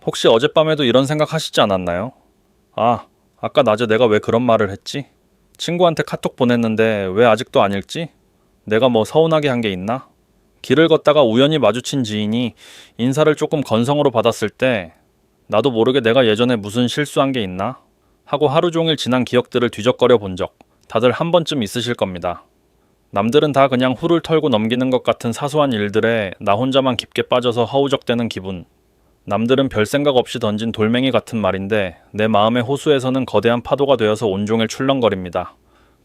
혹시 어젯밤에도 이런 생각 하시지 않았나요? 아, 아까 낮에 내가 왜 그런 말을 했지? 친구한테 카톡 보냈는데 왜 아직도 안 읽지? 내가 뭐 서운하게 한 게 있나? 길을 걷다가 우연히 마주친 지인이 인사를 조금 건성으로 받았을 때 나도 모르게 내가 예전에 무슨 실수한 게 있나? 하고 하루 종일 지난 기억들을 뒤적거려 본 적 다들 한 번쯤 있으실 겁니다. 남들은 다 그냥 훌을 털고 넘기는 것 같은 사소한 일들에 나 혼자만 깊게 빠져서 허우적대는 기분. 남들은 별 생각 없이 던진 돌멩이 같은 말인데 내 마음의 호수에서는 거대한 파도가 되어서 온종일 출렁거립니다.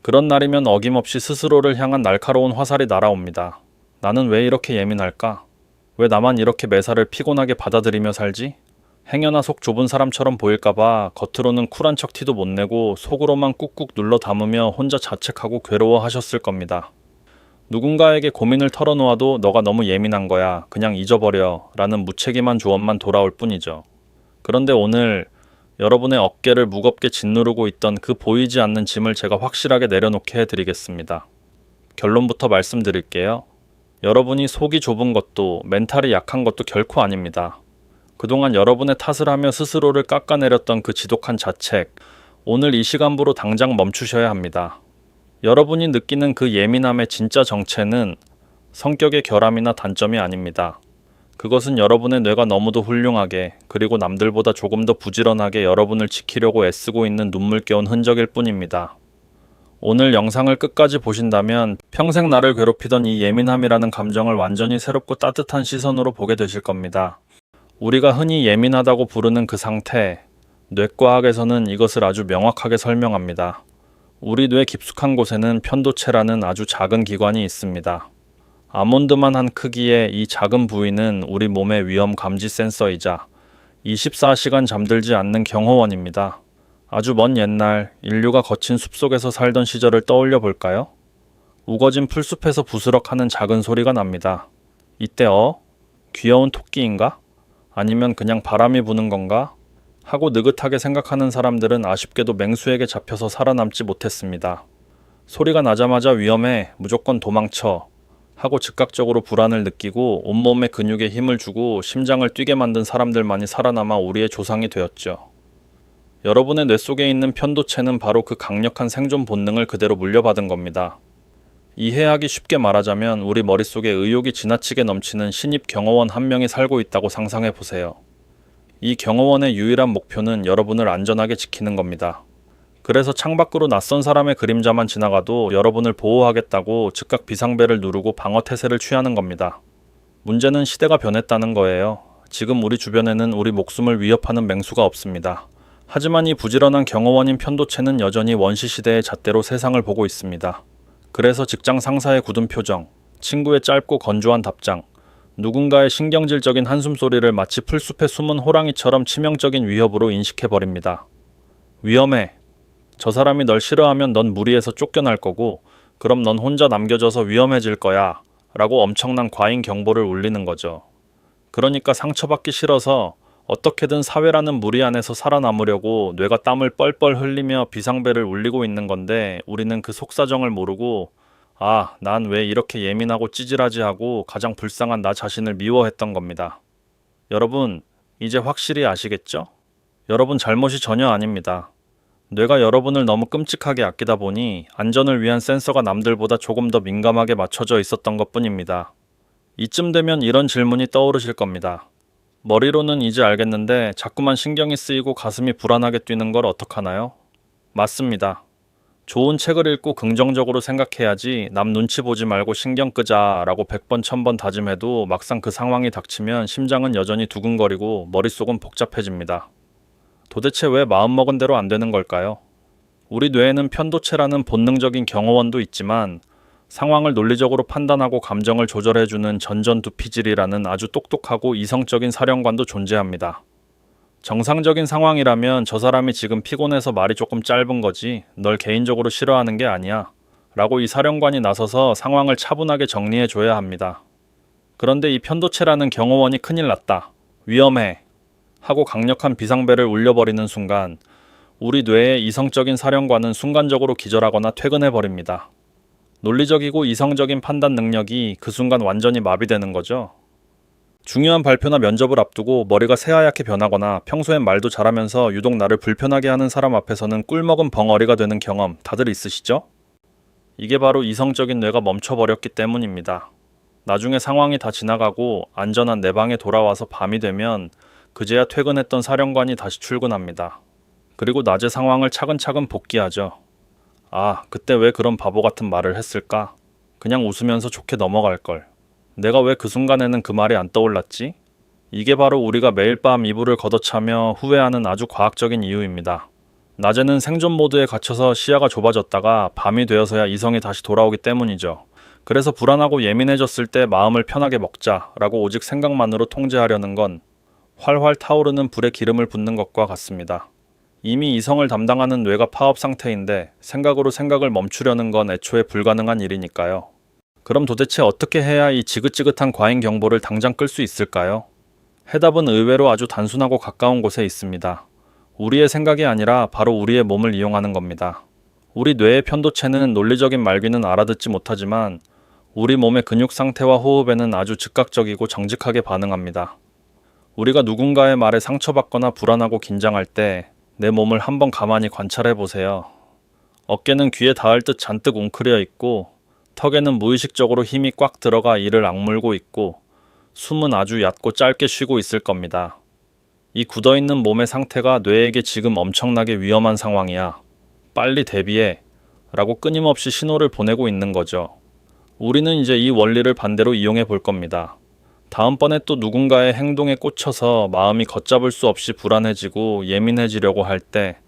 그런 날이면 어김없이 스스로를 향한 날카로운 화살이 날아옵니다. 나는 왜 이렇게 예민할까? 왜 나만 이렇게 매사를 피곤하게 받아들이며 살지? 행여나 속 좁은 사람처럼 보일까봐 겉으로는 쿨한 척 티도 못 내고 속으로만 꾹꾹 눌러 담으며 혼자 자책하고 괴로워하셨을 겁니다. 누군가에게 고민을 털어놓아도 너가 너무 예민한 거야. 그냥 잊어버려. 라는 무책임한 조언만 돌아올 뿐이죠. 그런데 오늘 여러분의 어깨를 무겁게 짓누르고 있던 그 보이지 않는 짐을 제가 확실하게 내려놓게 해드리겠습니다. 결론부터 말씀드릴게요. 여러분이 속이 좁은 것도 멘탈이 약한 것도 결코 아닙니다. 그동안 여러분의 탓을 하며 스스로를 깎아내렸던 그 지독한 자책, 오늘 이 시간부로 당장 멈추셔야 합니다. 여러분이 느끼는 그 예민함의 진짜 정체는 성격의 결함이나 단점이 아닙니다. 그것은 여러분의 뇌가 너무도 훌륭하게 그리고 남들보다 조금 더 부지런하게 여러분을 지키려고 애쓰고 있는 눈물겨운 흔적일 뿐입니다. 오늘 영상을 끝까지 보신다면 평생 나를 괴롭히던 이 예민함이라는 감정을 완전히 새롭고 따뜻한 시선으로 보게 되실 겁니다. 우리가 흔히 예민하다고 부르는 그 상태, 뇌과학에서는 이것을 아주 명확하게 설명합니다. 우리 뇌 깊숙한 곳에는 편도체라는 아주 작은 기관이 있습니다. 아몬드만 한 크기의 이 작은 부위는 우리 몸의 위험 감지 센서이자 24시간 잠들지 않는 경호원입니다. 아주 먼 옛날 인류가 거친 숲속에서 살던 시절을 떠올려 볼까요? 우거진 풀숲에서 부스럭하는 작은 소리가 납니다. 이때 귀여운 토끼인가? 아니면 그냥 바람이 부는 건가? 하고 느긋하게 생각하는 사람들은 아쉽게도 맹수에게 잡혀서 살아남지 못했습니다. 소리가 나자마자 위험해, 무조건 도망쳐 하고 즉각적으로 불안을 느끼고 온몸의 근육에 힘을 주고 심장을 뛰게 만든 사람들만이 살아남아 우리의 조상이 되었죠. 여러분의 뇌 속에 있는 편도체는 바로 그 강력한 생존 본능을 그대로 물려받은 겁니다. 이해하기 쉽게 말하자면 우리 머릿속에 의욕이 지나치게 넘치는 신입 경호원 한 명이 살고 있다고 상상해 보세요. 이 경호원의 유일한 목표는 여러분을 안전하게 지키는 겁니다. 그래서 창밖으로 낯선 사람의 그림자만 지나가도 여러분을 보호하겠다고 즉각 비상벨을 누르고 방어 태세를 취하는 겁니다. 문제는 시대가 변했다는 거예요. 지금 우리 주변에는 우리 목숨을 위협하는 맹수가 없습니다. 하지만 이 부지런한 경호원인 편도체는 여전히 원시시대의 잣대로 세상을 보고 있습니다. 그래서 직장 상사의 굳은 표정, 친구의 짧고 건조한 답장, 누군가의 신경질적인 한숨소리를 마치 풀숲에 숨은 호랑이처럼 치명적인 위협으로 인식해버립니다. 위험해. 저 사람이 널 싫어하면 넌 무리해서 쫓겨날 거고 그럼 넌 혼자 남겨져서 위험해질 거야 라고 엄청난 과잉 경보를 울리는 거죠. 그러니까 상처받기 싫어서 어떻게든 사회라는 무리 안에서 살아남으려고 뇌가 땀을 뻘뻘 흘리며 비상벨을 울리고 있는 건데 우리는 그 속사정을 모르고 난 왜 이렇게 예민하고 찌질하지 하고 가장 불쌍한 나 자신을 미워했던 겁니다. 여러분, 이제 확실히 아시겠죠? 여러분 잘못이 전혀 아닙니다. 뇌가 여러분을 너무 끔찍하게 아끼다 보니 안전을 위한 센서가 남들보다 조금 더 민감하게 맞춰져 있었던 것뿐입니다. 이쯤 되면 이런 질문이 떠오르실 겁니다. 머리로는 이제 알겠는데 자꾸만 신경이 쓰이고 가슴이 불안하게 뛰는 걸 어떡하나요? 맞습니다. 좋은 책을 읽고 긍정적으로 생각해야지 남 눈치 보지 말고 신경 끄자 라고 100번 1000번 다짐해도 막상 그 상황이 닥치면 심장은 여전히 두근거리고 머릿속은 복잡해집니다. 도대체 왜 마음먹은 대로 안 되는 걸까요? 우리 뇌에는 편도체라는 본능적인 경호원도 있지만 상황을 논리적으로 판단하고 감정을 조절해주는 전전두피질이라는 아주 똑똑하고 이성적인 사령관도 존재합니다. 정상적인 상황이라면 저 사람이 지금 피곤해서 말이 조금 짧은 거지 널 개인적으로 싫어하는 게 아니야 라고 이 사령관이 나서서 상황을 차분하게 정리해줘야 합니다. 그런데 이 편도체라는 경호원이 큰일 났다. 위험해. 하고 강력한 비상벨을 울려버리는 순간 우리 뇌의 이성적인 사령관은 순간적으로 기절하거나 퇴근해버립니다. 논리적이고 이성적인 판단 능력이 그 순간 완전히 마비되는 거죠. 중요한 발표나 면접을 앞두고 머리가 새하얗게 변하거나 평소엔 말도 잘하면서 유독 나를 불편하게 하는 사람 앞에서는 꿀먹은 벙어리가 되는 경험 다들 있으시죠? 이게 바로 이성적인 뇌가 멈춰버렸기 때문입니다. 나중에 상황이 다 지나가고 안전한 내 방에 돌아와서 밤이 되면 그제야 퇴근했던 사령관이 다시 출근합니다. 그리고 낮의 상황을 차근차근 복기하죠. 아, 그때 왜 그런 바보 같은 말을 했을까? 그냥 웃으면서 좋게 넘어갈걸. 내가 왜 그 순간에는 그 말이 안 떠올랐지? 이게 바로 우리가 매일 밤 이불을 걷어차며 후회하는 아주 과학적인 이유입니다. 낮에는 생존 모드에 갇혀서 시야가 좁아졌다가 밤이 되어서야 이성이 다시 돌아오기 때문이죠. 그래서 불안하고 예민해졌을 때 마음을 편하게 먹자라고 오직 생각만으로 통제하려는 건 활활 타오르는 불에 기름을 붓는 것과 같습니다. 이미 이성을 담당하는 뇌가 파업 상태인데 생각으로 생각을 멈추려는 건 애초에 불가능한 일이니까요. 그럼 도대체 어떻게 해야 이 지긋지긋한 과잉 경보를 당장 끌 수 있을까요? 해답은 의외로 아주 단순하고 가까운 곳에 있습니다. 우리의 생각이 아니라 바로 우리의 몸을 이용하는 겁니다. 우리 뇌의 편도체는 논리적인 말귀는 알아듣지 못하지만 우리 몸의 근육 상태와 호흡에는 아주 즉각적이고 정직하게 반응합니다. 우리가 누군가의 말에 상처받거나 불안하고 긴장할 때 내 몸을 한번 가만히 관찰해 보세요. 어깨는 귀에 닿을 듯 잔뜩 웅크려 있고 턱에는 무의식적으로 힘이 꽉 들어가 이를 악물고 있고 숨은 아주 얕고 짧게 쉬고 있을 겁니다. 이 굳어있는 몸의 상태가 뇌에게 지금 엄청나게 위험한 상황이야. 빨리 대비해. 라고 끊임없이 신호를 보내고 있는 거죠. 우리는 이제 이 원리를 반대로 이용해 볼 겁니다. 다음번에 또 누군가의 행동에 꽂혀서 마음이 걷잡을 수 없이 불안해지고 예민해지려고 할 때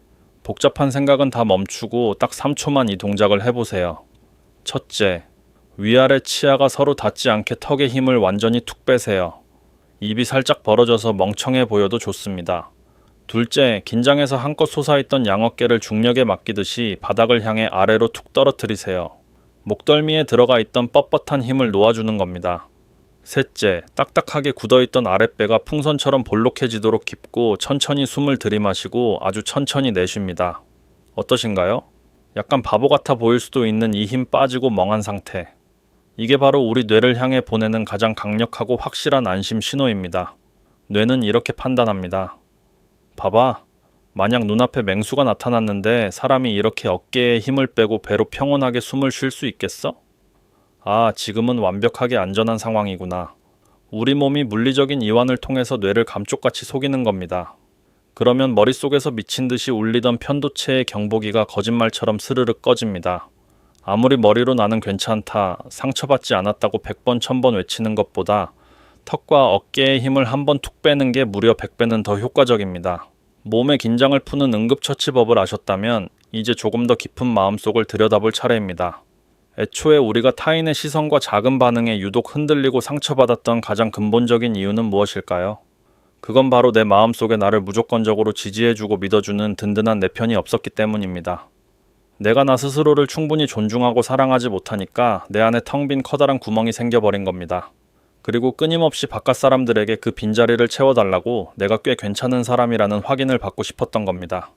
복잡한 생각은 다 멈추고 딱 3초만 이 동작을 해보세요. 첫째, 위아래 치아가 서로 닿지 않게 턱의 힘을 완전히 툭 빼세요. 입이 살짝 벌어져서 멍청해 보여도 좋습니다. 둘째, 긴장해서 한껏 솟아있던 양어깨를 중력에 맡기듯이 바닥을 향해 아래로 툭 떨어뜨리세요. 목덜미에 들어가 있던 뻣뻣한 힘을 놓아주는 겁니다. 셋째, 딱딱하게 굳어있던 아랫배가 풍선처럼 볼록해지도록 깊고 천천히 숨을 들이마시고 아주 천천히 내쉽니다. 어떠신가요? 약간 바보 같아 보일 수도 있는 이 힘 빠지고 멍한 상태. 이게 바로 우리 뇌를 향해 보내는 가장 강력하고 확실한 안심 신호입니다. 뇌는 이렇게 판단합니다. 봐봐. 만약 눈앞에 맹수가 나타났는데 사람이 이렇게 어깨에 힘을 빼고 배로 평온하게 숨을 쉴 수 있겠어? 아, 지금은 완벽하게 안전한 상황이구나. 우리 몸이 물리적인 이완을 통해서 뇌를 감쪽같이 속이는 겁니다. 그러면 머릿속에서 미친 듯이 울리던 편도체의 경보기가 거짓말처럼 스르륵 꺼집니다. 아무리 머리로 나는 괜찮다, 상처받지 않았다고 100번 1000번 외치는 것보다 턱과 어깨의 힘을 한 번 툭 빼는 게 무려 100배는 더 효과적입니다. 몸의 긴장을 푸는 응급처치법을 아셨다면 이제 조금 더 깊은 마음속을 들여다볼 차례입니다. 애초에 우리가 타인의 시선과 작은 반응에 유독 흔들리고 상처받았던 가장 근본적인 이유는 무엇일까요? 그건 바로 내 마음속에 나를 무조건적으로 지지해주고 믿어주는 든든한 내 편이 없었기 때문입니다. 내가 나 스스로를 충분히 존중하고 사랑하지 못하니까 내 안에 텅 빈 커다란 구멍이 생겨버린 겁니다. 그리고 끊임없이 바깥 사람들에게 그 빈자리를 채워달라고 내가 꽤 괜찮은 사람이라는 확인을 받고 싶었던 겁니다.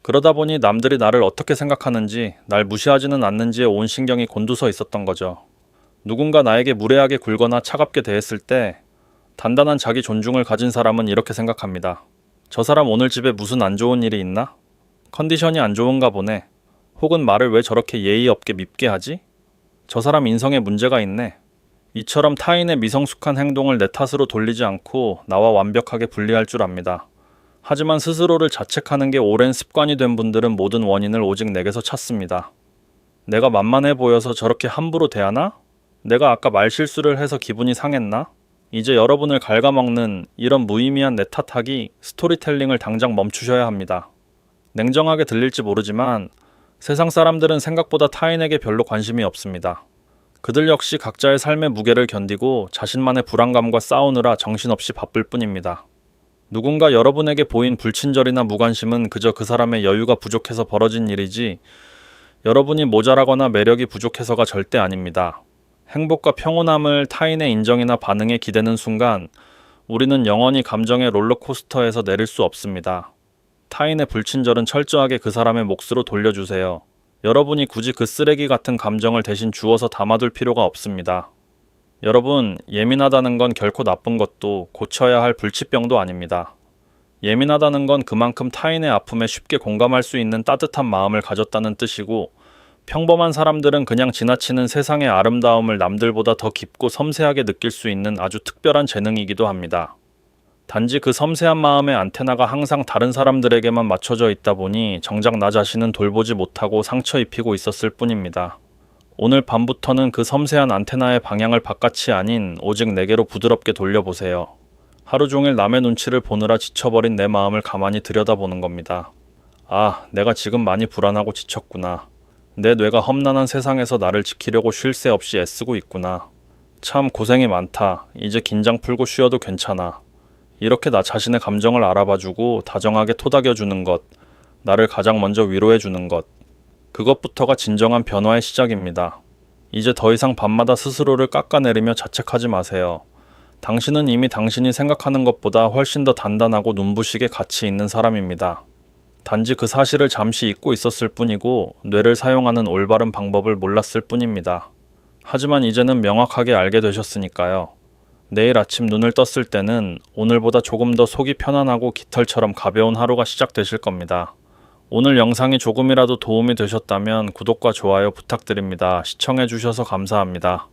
그러다 보니 남들이 나를 어떻게 생각하는지, 날 무시하지는 않는지에 온 신경이 곤두서 있었던 거죠. 누군가 나에게 무례하게 굴거나 차갑게 대했을 때 단단한 자기 존중을 가진 사람은 이렇게 생각합니다. 저 사람 오늘 집에 무슨 안 좋은 일이 있나? 컨디션이 안 좋은가 보네. 혹은 말을 왜 저렇게 예의 없게 밉게 하지? 저 사람 인성에 문제가 있네. 이처럼 타인의 미성숙한 행동을 내 탓으로 돌리지 않고 나와 완벽하게 분리할 줄 압니다. 하지만 스스로를 자책하는 게 오랜 습관이 된 분들은 모든 원인을 오직 내게서 찾습니다. 내가 만만해 보여서 저렇게 함부로 대하나? 내가 아까 말실수를 해서 기분이 상했나? 이제 여러분을 갉아먹는 이런 무의미한 내 탓하기, 스토리텔링을 당장 멈추셔야 합니다. 냉정하게 들릴지 모르지만 세상 사람들은 생각보다 타인에게 별로 관심이 없습니다. 그들 역시 각자의 삶의 무게를 견디고 자신만의 불안감과 싸우느라 정신없이 바쁠 뿐입니다. 누군가 여러분에게 보인 불친절이나 무관심은 그저 그 사람의 여유가 부족해서 벌어진 일이지 여러분이 모자라거나 매력이 부족해서가 절대 아닙니다. 행복과 평온함을 타인의 인정이나 반응에 기대는 순간 우리는 영원히 감정의 롤러코스터에서 내릴 수 없습니다. 타인의 불친절은 철저하게 그 사람의 몫으로 돌려주세요. 여러분이 굳이 그 쓰레기 같은 감정을 대신 주워서 담아둘 필요가 없습니다. 여러분, 예민하다는 건 결코 나쁜 것도 고쳐야 할 불치병도 아닙니다. 예민하다는 건 그만큼 타인의 아픔에 쉽게 공감할 수 있는 따뜻한 마음을 가졌다는 뜻이고, 평범한 사람들은 그냥 지나치는 세상의 아름다움을 남들보다 더 깊고 섬세하게 느낄 수 있는 아주 특별한 재능이기도 합니다. 단지 그 섬세한 마음의 안테나가 항상 다른 사람들에게만 맞춰져 있다 보니 정작 나 자신은 돌보지 못하고 상처 입히고 있었을 뿐입니다. 오늘 밤부터는 그 섬세한 안테나의 방향을 바깥이 아닌 오직 내게로 부드럽게 돌려보세요. 하루 종일 남의 눈치를 보느라 지쳐버린 내 마음을 가만히 들여다보는 겁니다. 아, 내가 지금 많이 불안하고 지쳤구나. 내 뇌가 험난한 세상에서 나를 지키려고 쉴 새 없이 애쓰고 있구나. 참 고생이 많다. 이제 긴장 풀고 쉬어도 괜찮아. 이렇게 나 자신의 감정을 알아봐주고 다정하게 토닥여주는 것, 나를 가장 먼저 위로해주는 것, 그것부터가 진정한 변화의 시작입니다. 이제 더 이상 밤마다 스스로를 깎아내리며 자책하지 마세요. 당신은 이미 당신이 생각하는 것보다 훨씬 더 단단하고 눈부시게 가치 있는 사람입니다. 단지 그 사실을 잠시 잊고 있었을 뿐이고 뇌를 사용하는 올바른 방법을 몰랐을 뿐입니다. 하지만 이제는 명확하게 알게 되셨으니까요. 내일 아침 눈을 떴을 때는 오늘보다 조금 더 속이 편안하고 깃털처럼 가벼운 하루가 시작되실 겁니다. 오늘 영상이 조금이라도 도움이 되셨다면 구독과 좋아요 부탁드립니다. 시청해주셔서 감사합니다.